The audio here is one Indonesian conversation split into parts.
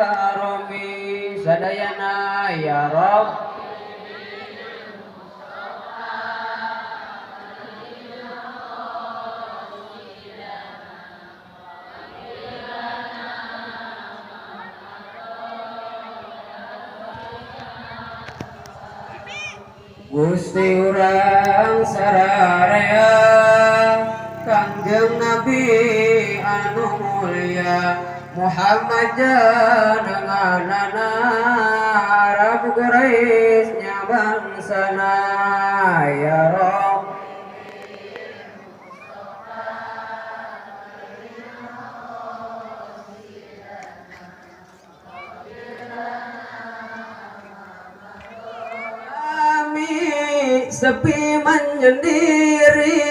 karomi sadayana ya Rob. Gusti urang sararea Kangjeng Nabi anu mulia Muhammad janganana Arab Quraisy nya bangsana ya Rob. Sepi menyendiri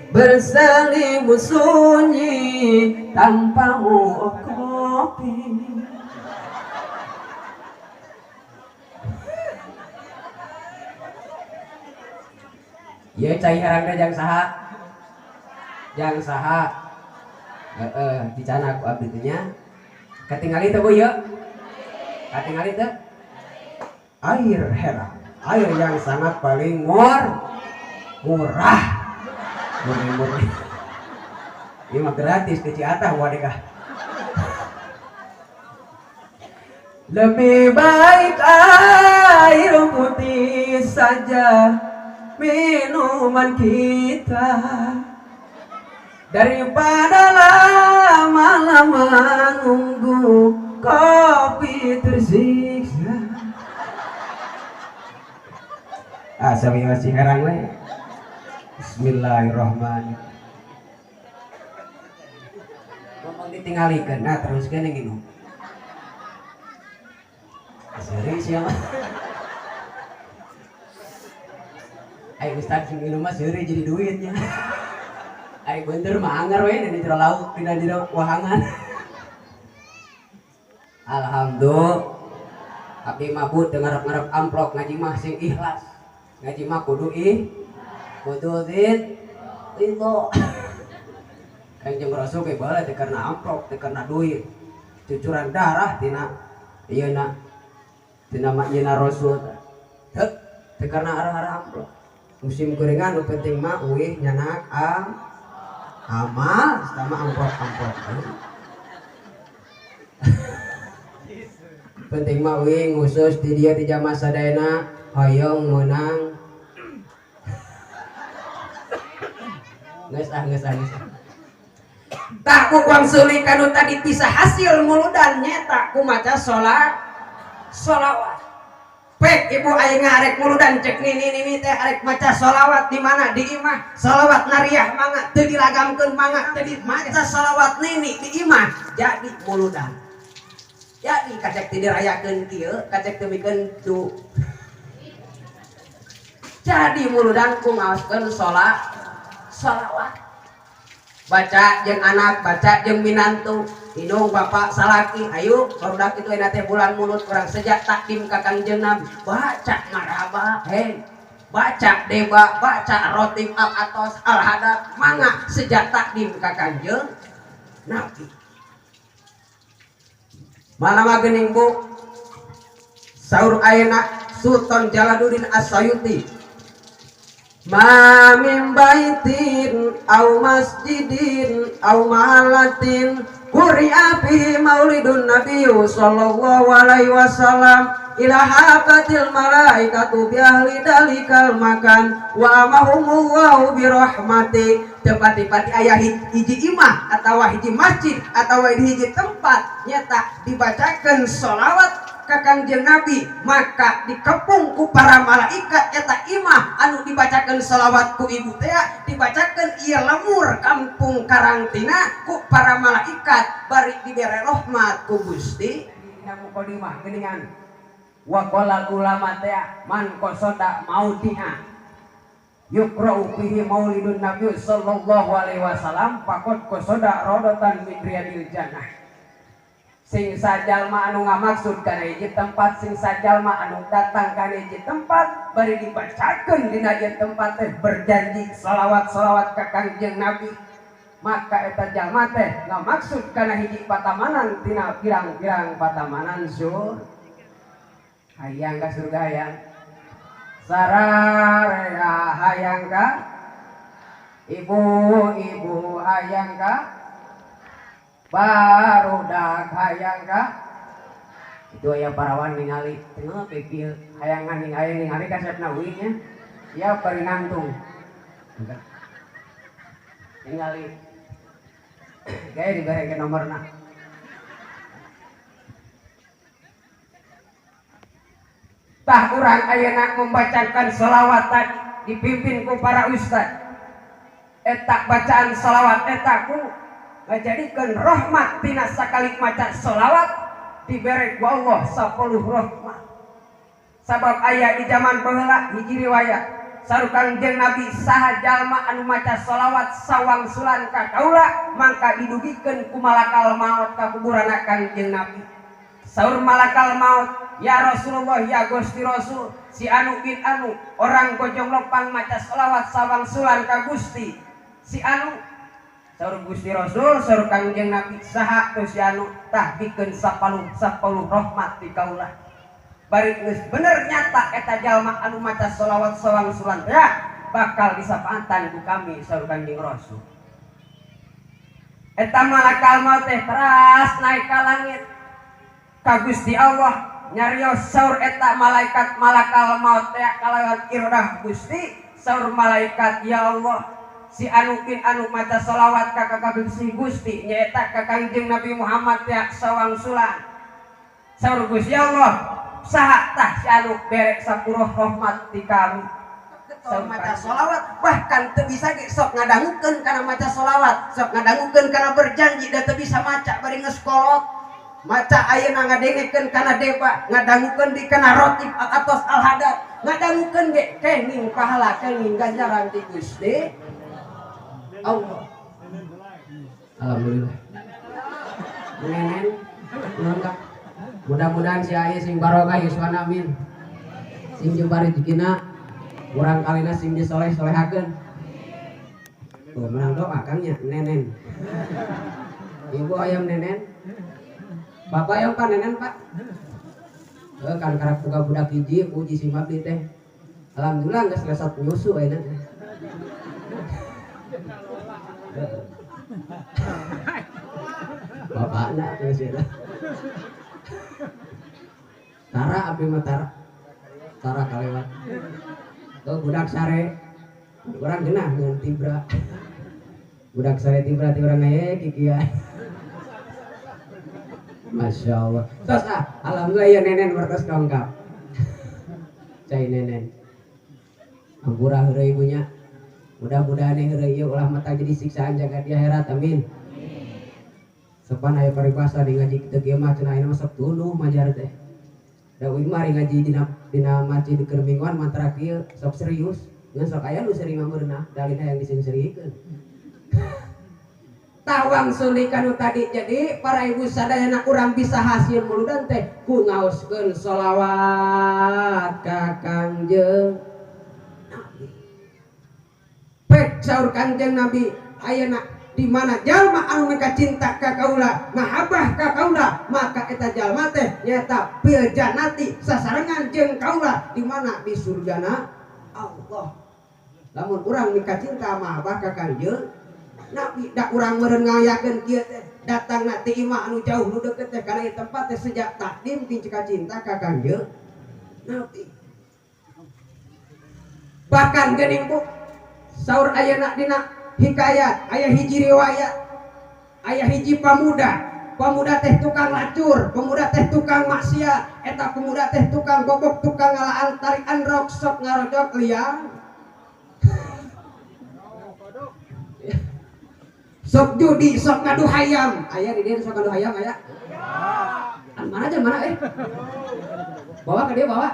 berselimut sunyi tanpa kopi. Ya cai harangna jang saha? Jang saha? Dicana aku abdi teh nya. Katingali teh Bu ye? Katingali teh? Air herang. Air yang sangat paling murah, murni. Ini mah gratis ke Ciatah wadekah. Lebih baik air putih saja minuman kita daripada lama-lama nunggu kopi tersiksa. Sabi masih herang we. Bismillahirrahmanirrahim. Ngomong ditinggalikeun, nah teruskeun yang ini. Serius ya mah. Ayo Ustaz sing minum mah seuri jadi duitnya. Ayo bener mah anggar we di jero lauk dina wahangan. Alhamdulillah. Abdi mah Bu teu ngarep-ngarep amplop ngaji mah sing ikhlas. Ngaji mah kudu ridho. Kanjeng Rasul ge bae teh karena amplop, teh karena duit. Cucuran darah tina ieuna tina majina Rasul. Teh karena arah-arah amplop. Musim gorengan nu penting mah euih nyanak amal sama amplop. Penting mah euih ngusus di dieu di jamaah sadayana hoyong menang. Geus. Tak ku kuang seuli kanu tadi bisa hasil muludan nyeta ku maca sholawat. Pek ibu aya ngarek muludan cek nini teh arek maca sholawat di mana di imah. Sholawat nariah mangga teu dilagamkeun mangga teu maca sholawat nini di imah jadi muludan. Jadi kacek teu dirayakeun kieu, kacek teu mikeun tu. Jadi muludan ku ngaoskeun sholawat. Baca jeung anak, baca jeung minantu, indung bapak salaki, ayo barudak itu enak teh bulan mulut kurang sejak takdim ka Kangjeng Nabi. Baca marhaba, baca deba, baca rotib al atos al hadap, mangga sejak takdim ka Kangjeng Nabi. Mana mah geuning Bu? Saur ayeuna Sultan Jalaluddin As-Sayuti. Ma min baitin au masjidin au mahalatin quri'a fi maulidun nabiy sallallahu alaihi wasallam ila haqatil malaikatu bi ahli dalikal makan wa amahumullahu bi rahmati. Tepati-pati aya hiji imah atawa hiji masjid atawa hiji tempat nyata dibacakeun sholawat ka Kangjeng Nabi maka dikepung ku para malaikat eta imah anu dibacakeun sholawat ku ibu teh dibacakeun ieu lemur kampung karantina ku para malaikat bari dibere rahmat ku Gusti dina mukadimah geuningan wa qala ulama teh man qasada mautiha yukra'u fihi maulidun nabi sallallahu alaihi wasallam faqad qasada radatan min riyadil jannah. Sing sajalma anu ngamaksud kana hiji tempat, sing sajalma anu datang kana hiji tempat bari dibacakeun dina ieu tempat teh berjanji salawat-salawat ka Kangjeng Nabi maka eta jalma teh ngamaksud kana hiji patamanan tina pirang-pirang patamanan surga. Hayang ka surga hayang sararea hayang ka ibu-ibu hayang ka barudak hayang ka itu aya parawan ningali tengah pikir hayangan ningali kasepna uingnya ya bari nantung ningali gaya diberi nomorna tah urang ayeuna membacakan sholawat tadi dipimpin ku para ustad eta bacaan sholawat eta ku ngajadikeun rahmat tina sakali maca sholawat dibere ku Allah 10 rahmat sabab aya di zaman baheula hiji riwayat sarukan jeung Nabi saha jalma anu maca sholawat sawangsulan ka kaula mangka didugikeun ku malakal maut ka kuburanna Kangjeng Nabi. Saur malakal maut, ya Rasulullah ya Gusti Rasul si anu bin anu orang Bojong Lopang maca sholawat sawangsulan ka Gusti si anu saur Gusti Rasul saur Kangjeng Nabi saha tu si anu tah dikeun 10 rahmat ti kaula. Bari geus bener nyata eta jalma anu maca sholawat sawangsulan teh bakal disapaatan ku kami saur Kangjeng Rasul. Eta malakal maut teh teras naik ka langit ka Gusti Allah nyarios saur eta malaikat malakal maut teh kalawan iradah Gusti saur malaikat ya Allah si anu bin anu maca sholawat ka Gusti nyaeta ka Kangjeng Nabi Muhammad teh sawangsulan saur Gusti Allah saha tah si anu bere 10 rahmat ti kami saur maca sholawat bahkan teu bisa ge sok ngadangukeun kana maca sholawat sok ngadangukeun kana berjanji da teu bisa maca bari geus kolot maca ayeuna ngadengekeun kana deba ngadangukeun di kana rotib atos al-hadad ngadangukeun ge kenging pahala kenging ganjaran ti Gusti Allah. Alhamdulillah nenen nonton mudah-mudahan si aya sing barokah yuswan amin sing jembar rezekina urang kalina sing disoleh-solehakeun tuh menang doa kangnya nenen ibu ayam nenen bapak yang kan nenen pak kan karek boga budak hiji puji si mabdi teh alhamdulillah geus lesot nyusu ayeuna bapakna geus ya Tara api mah Tara kalewat tuh budak sare urang geunah ngeun tibra budak sare tibra ti urang aya kikieu Masya Allah. Terus alhamdulillah ya nenen berkes dongkap. Cai nenen. Ampura heureuy ibunya. Mudah-mudahan heureuy ieu ulah mata jadi siksaan jaga di akhirat amin. Sopan aya paribasa di ngaji kitu kieu mah cenah ayeuna sok tuluh majar teh. Da uing mah ngaji dina masjid di keur mingguan mantra kieu sok serius. Ngan sok aya nu sering mameunah dalina yang disering-serikeun. Tawang suli kanu tadi jadi para ibu sadayana urang bisa hasil muludan teh ku ngaoskeun sholawat ka Kangjeng Nabi. Pek saur Kangjeng Nabi ayeuna di mana jalma anu meka cinta ka kaula mahabbah ka kaula maka eta jalma teh nyaeta fil jannati sasarengan jeung kaula di mana di surgana Allah. Lamun urang meka cinta mahabbah ka Kangjeng Nabi dak urang meureun ngayakeun kieu teh datangna ti imah anu jauh nu deukeut teh kana ieu tempat teh sejak takdim ti cika cinta ka Kangjeng Nabi. Bahkan geuning Bu saur ayeuna dina hikayat aya hiji riwayat aya hiji pamuda teh tukang lacur, pemuda teh tukang maksiat, eta pemuda teh tukang gobok, tukang ngalaan tarikan rok sok ngarojok liang. Sok judi, sok ngadu hayam. Aya di dieu sok ngadu hayam aya? An mana aja mana Bawa ke dia bawa.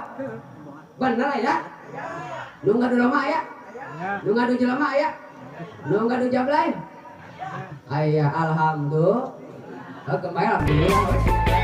Bener aya? Nu ngadu lama aya? Nu ngadu jelema aya? Nu ngadu jablay? Aya alhamdulillah. Kemarin alhamdulillah.